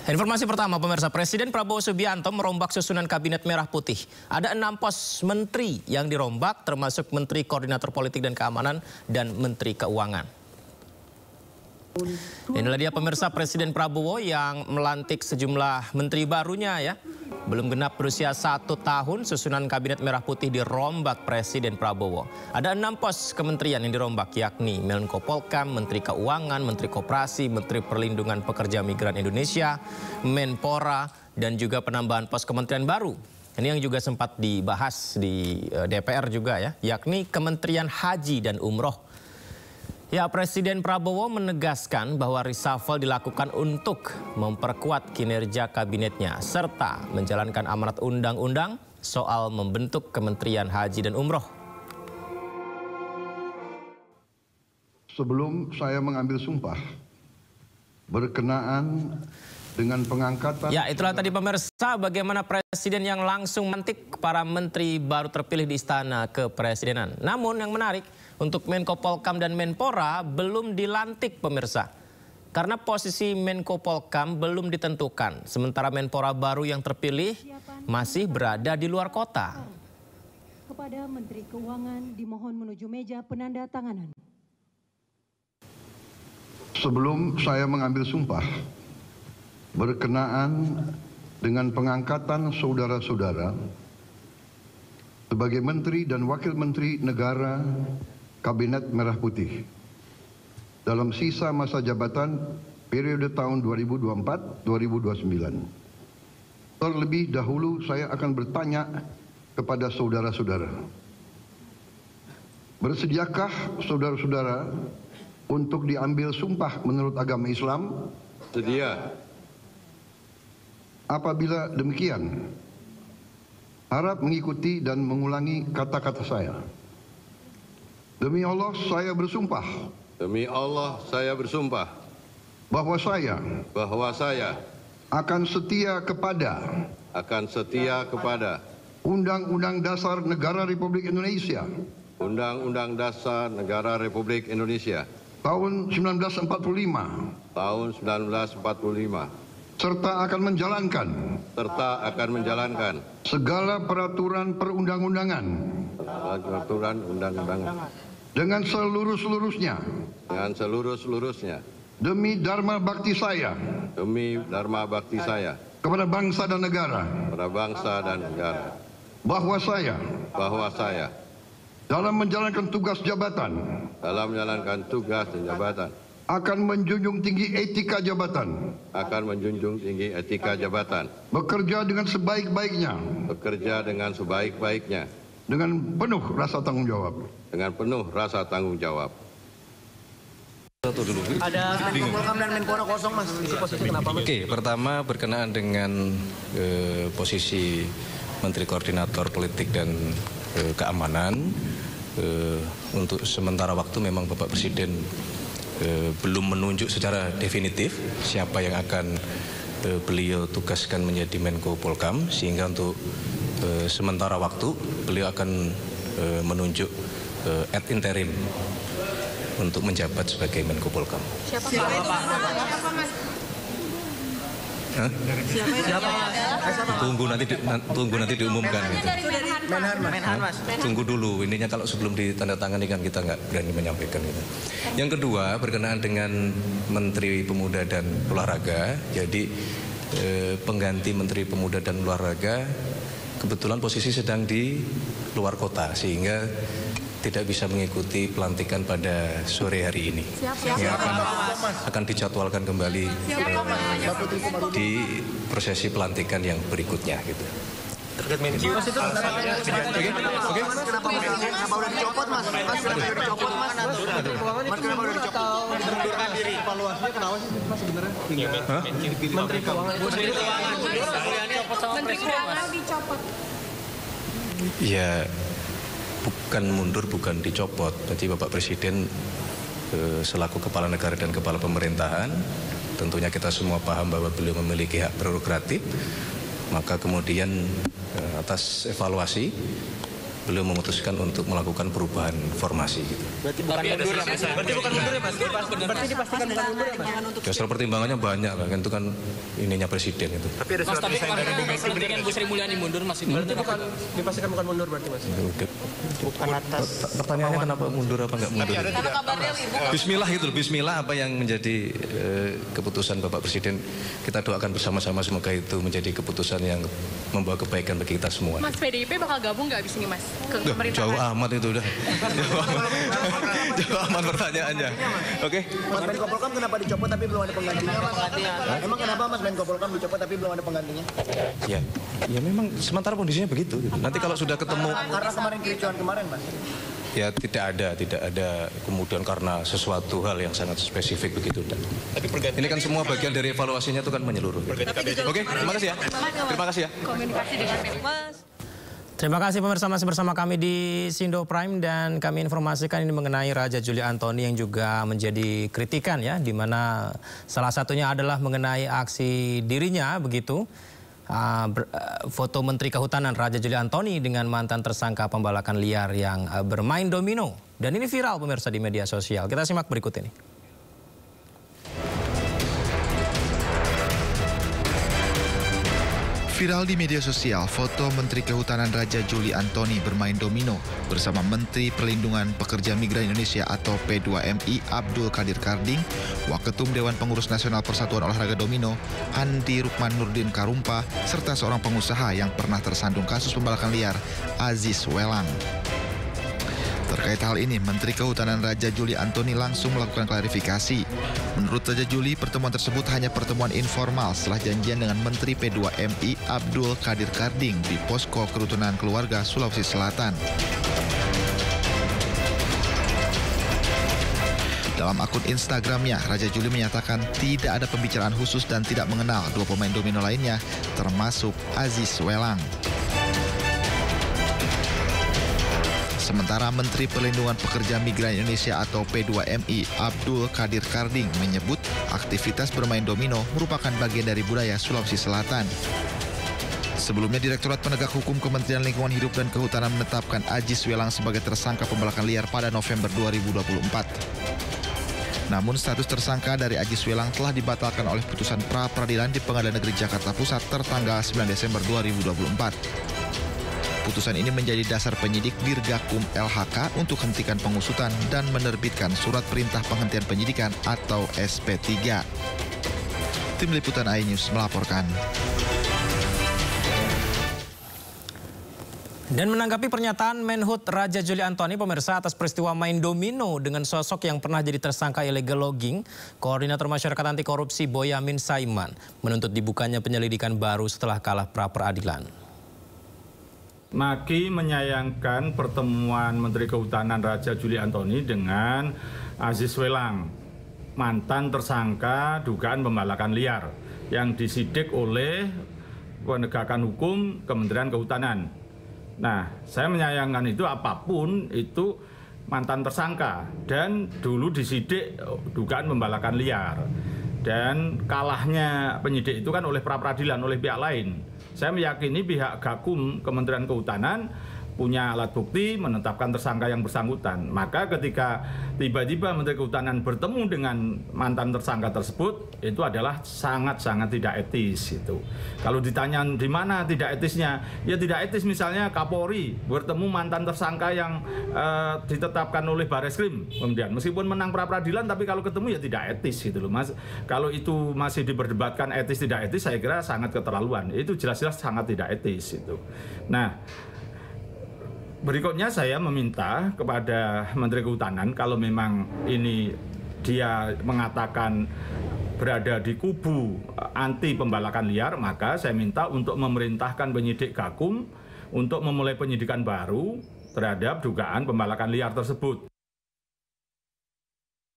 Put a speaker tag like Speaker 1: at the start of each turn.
Speaker 1: Informasi pertama, pemirsa, Presiden Prabowo Subianto merombak susunan Kabinet Merah Putih. Ada 6 pos menteri yang dirombak, termasuk Menteri Koordinator Politik dan Keamanan dan Menteri Keuangan. Inilah dia, pemirsa, Presiden Prabowo yang melantik sejumlah menteri barunya ya. Belum genap berusia 1 tahun, susunan Kabinet Merah Putih dirombak Presiden Prabowo. Ada 6 pos kementerian yang dirombak, yakni Menko Polkam, Menteri Keuangan, Menteri Koperasi, Menteri Perlindungan Pekerja Migran Indonesia, Menpora, dan juga penambahan pos kementerian baru. Ini yang juga sempat dibahas di DPR juga ya, yakni Kementerian Haji dan Umroh. Ya, Presiden Prabowo menegaskan bahwa reshuffle dilakukan untuk memperkuat kinerja kabinetnya serta menjalankan amanat undang-undang soal membentuk Kementerian Haji dan Umroh.
Speaker 2: Sebelum saya mengambil sumpah berkenaan dengan pengangkatan...
Speaker 1: Ya, itulah tadi, pemirsa, bagaimana Presiden yang langsung melantik para menteri baru terpilih di Istana Kepresidenan. Namun yang menarik, untuk Menko Polkam dan Menpora belum dilantik, pemirsa. Karena posisi Menko Polkam belum ditentukan. Sementara Menpora baru yang terpilih masih berada di luar kota.
Speaker 3: Kepada Menteri Keuangan dimohon menuju meja penandatanganan.
Speaker 2: Sebelum saya mengambil sumpah berkenaan dengan pengangkatan saudara-saudara sebagai Menteri dan Wakil Menteri Negara Kabinet Merah Putih dalam sisa masa jabatan periode tahun 2024-2029. Terlebih dahulu saya akan bertanya kepada saudara-saudara. Bersediakah saudara-saudara untuk diambil sumpah menurut agama Islam?
Speaker 4: Sedia.
Speaker 2: Apabila demikian, harap mengikuti dan mengulangi kata-kata saya. Demi Allah saya bersumpah.
Speaker 4: Demi Allah saya bersumpah.
Speaker 2: Bahwa saya akan setia kepada. Undang-Undang Dasar Negara Republik Indonesia.
Speaker 4: Undang-Undang Dasar Negara Republik Indonesia.
Speaker 2: Tahun 1945. Serta akan menjalankan. Segala peraturan perundang-undangan. Dengan seluruh-seluruhnya. Demi Dharma Bakti saya. Kepada bangsa dan negara. Bahwa saya. Dalam menjalankan tugas jabatan. Akan menjunjung tinggi etika jabatan. Bekerja dengan sebaik-baiknya. Dengan penuh rasa tanggung jawab.
Speaker 5: Ada Menko Polkam dan Menpora kosong, Mas. Itu posisi kenapa, Mas?
Speaker 6: Oke, pertama berkenaan dengan posisi Menteri Koordinator Politik dan Keamanan. Untuk sementara waktu memang Bapak Presiden belum menunjuk secara definitif siapa yang akan beliau tugaskan menjadi Menko Polkam, sehingga untuk sementara waktu beliau akan menunjuk ad interim untuk menjabat sebagai Menko Polkam.
Speaker 3: Siapa Mas?
Speaker 6: Tunggu nanti diumumkan gitu.
Speaker 5: Menhan, Mas.
Speaker 6: Tunggu dulu, ininya kalau sebelum ditandatangani kan kita nggak berani menyampaikan gitu. Yang kedua, berkenaan dengan Menteri Pemuda dan Olahraga, jadi pengganti Menteri Pemuda dan Olahraga kebetulan posisi sedang di luar kota sehingga tidak bisa mengikuti pelantikan pada sore hari ini. Yang akan dijadwalkan kembali di prosesi pelantikan yang berikutnya gitu.
Speaker 5: Terkait Menkyu, Mas, itu kenapa udah dicopot, Mas? Kenapa udah dicopot? Mengundurkan diri. Evaluasinya kenapa sih, Mas, sebenarnya? Menteri Keuangan
Speaker 3: dicopot.
Speaker 6: Ya, bukan mundur, bukan dicopot. Jadi Bapak Presiden selaku kepala negara dan kepala pemerintahan, tentunya kita semua paham bahwa beliau memiliki hak prerogatif. Maka kemudian atas evaluasi beliau memutuskan untuk melakukan perubahan formasi. Gitu.
Speaker 5: Berarti bukan mundur ya Mas? Berarti bukan mundur ya Mas? Berarti dipastikan bukan mundur ya Mas?
Speaker 6: Ya, soal pertimbangannya banyak lah, kan itu kan ininya presiden itu.
Speaker 5: Tapi ada surat
Speaker 7: pelantikan Bu Sri Mulyani mundur Mas.
Speaker 5: Berarti bukan dipastikan bukan mundur berarti Mas?
Speaker 7: Bukan atas.
Speaker 6: Pertanyaannya kenapa mundur apa enggak mundur?
Speaker 7: Karena kabarnya
Speaker 6: Bismillah gitu, Bismillah apa yang menjadi keputusan Bapak Presiden. Kita doakan bersama-sama semoga itu menjadi keputusan yang membawa kebaikan bagi kita semua.
Speaker 8: Mas, PDIP bakal gabung nggak abis ini Mas? Ke pemerintahan?
Speaker 6: Jauh amat itu udah. Jauh amat pertanyaannya. Oke.
Speaker 5: Mas Menko Polhukam kenapa dicopot tapi belum ada penggantinya? Emang kenapa Mas Menko Polhukam dicopot tapi belum ada penggantinya?
Speaker 6: Ya memang sementara kondisinya begitu. Nanti kalau sudah ketemu.
Speaker 5: Karena kemarin kericuan kemarin Mas.
Speaker 6: Ya tidak ada kemudian karena sesuatu hal yang sangat spesifik begitu. Ini kan semua bagian dari evaluasinya itu kan menyeluruh. Oke, terima kasih ya. Terima kasih ya.
Speaker 8: Komunikasi dengan Mas.
Speaker 1: Terima kasih pemirsa, masih bersama kami di Sindo Prime dan kami informasikan ini mengenai Raja Juli Antoni yang juga menjadi kritikan ya, di mana salah satunya adalah mengenai aksi dirinya begitu. Foto Menteri Kehutanan Raja Juli Antoni dengan mantan tersangka pembalakan liar yang bermain domino. Dan ini viral pemirsa di media sosial. Kita simak berikut ini.
Speaker 9: Viral di media sosial, foto Menteri Kehutanan Raja Juli Antoni bermain domino bersama Menteri Perlindungan Pekerja Migran Indonesia atau P2MI Abdul Qadir Karding, Waketum Dewan Pengurus Nasional Persatuan Olahraga Domino, Andi Rukman Nurdin Karumpa, serta seorang pengusaha yang pernah tersandung kasus pembalakan liar, Aziz Welang. Terkait hal ini, Menteri Kehutanan Raja Juli Antoni langsung melakukan klarifikasi. Menurut Raja Juli, pertemuan tersebut hanya pertemuan informal setelah janjian dengan Menteri P2MI Abdul Qadir Karding di Posko Kerukunan Keluarga Sulawesi Selatan. Dalam akun Instagramnya, Raja Juli menyatakan tidak ada pembicaraan khusus dan tidak mengenal dua pemain domino lainnya, termasuk Aziz Welang. Sementara Menteri Perlindungan Pekerja Migran Indonesia atau P2MI Abdul Qadir Karding menyebut aktivitas bermain domino merupakan bagian dari budaya Sulawesi Selatan. Sebelumnya, Direktorat Penegak Hukum Kementerian Lingkungan Hidup dan Kehutanan menetapkan Aziz Welang sebagai tersangka pembalakan liar pada November 2024. Namun status tersangka dari Aziz Welang telah dibatalkan oleh putusan pra-peradilan di Pengadilan Negeri Jakarta Pusat tertanggal 9 Desember 2024. Putusan ini menjadi dasar penyidik Dirgakum LHK untuk hentikan pengusutan dan menerbitkan surat perintah penghentian penyidikan atau SP3. Tim Liputan iNews melaporkan.
Speaker 1: Dan menanggapi pernyataan Menhub Raja Juli Antoni, pemirsa, atas peristiwa main domino dengan sosok yang pernah jadi tersangka illegal logging, Koordinator Masyarakat Anti Korupsi Boyamin Saiman menuntut dibukanya penyelidikan baru setelah kalah pra-peradilan.
Speaker 10: Maki menyayangkan pertemuan Menteri Kehutanan Raja Juli Antoni dengan Aziz Welang, mantan tersangka dugaan pembalakan liar yang disidik oleh penegakan hukum Kementerian Kehutanan. Nah, saya menyayangkan itu apapun itu mantan tersangka dan dulu disidik dugaan pembalakan liar. Dan kalahnya penyidik itu kan oleh pra-peradilan, oleh pihak lain. Saya meyakini pihak Gakum Kementerian Kehutanan punya alat bukti menetapkan tersangka yang bersangkutan. Maka ketika tiba-tiba Menteri Kehutanan bertemu dengan mantan tersangka tersebut, itu adalah sangat-sangat tidak etis. Gitu. Kalau ditanya di mana tidak etisnya, ya tidak etis misalnya Kapolri bertemu mantan tersangka yang ditetapkan oleh Bareskrim. Kemudian meskipun menang pra-peradilan, tapi kalau ketemu ya tidak etis gitu loh, Mas. Kalau itu masih diperdebatkan etis tidak etis, saya kira sangat keterlaluan. Itu jelas-jelas sangat tidak etis itu. Nah, berikutnya saya meminta kepada Menteri Kehutanan, kalau memang ini dia mengatakan berada di kubu anti pembalakan liar, maka saya minta untuk memerintahkan penyidik Gakum untuk memulai penyidikan baru terhadap dugaan pembalakan liar tersebut.